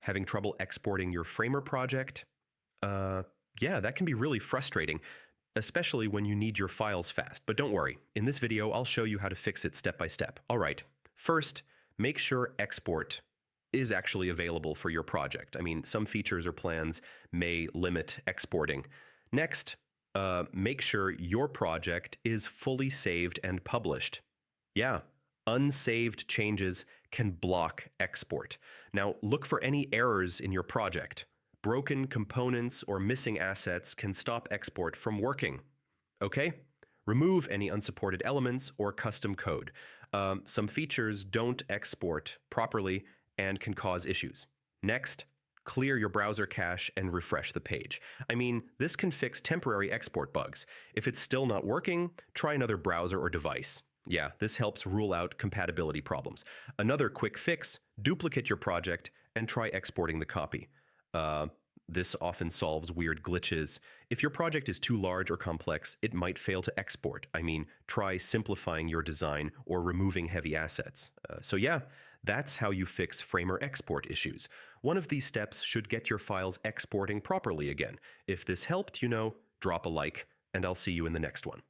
Having trouble exporting your Framer project? Yeah, that can be really frustrating, especially when you need your files fast. But don't worry, in this video, I'll show you how to fix it step by step. All right, first, make sure export is actually available for your project. I mean, some features or plans may limit exporting. Next, make sure your project is fully saved and published. Yeah, unsaved changes can block export. Now, look for any errors in your project. Broken components or missing assets can stop export from working. Okay? Remove any unsupported elements or custom code. Some features don't export properly and can cause issues. Next, clear your browser cache and refresh the page. I mean, this can fix temporary export bugs. If it's still not working, try another browser or device. Yeah, this helps rule out compatibility problems. Another quick fix, duplicate your project and try exporting the copy. This often solves weird glitches. If your project is too large or complex, it might fail to export. I mean, try simplifying your design or removing heavy assets. So yeah, that's how you fix Framer export issues. One of these steps should get your files exporting properly again. If this helped, drop a like, and I'll see you in the next one.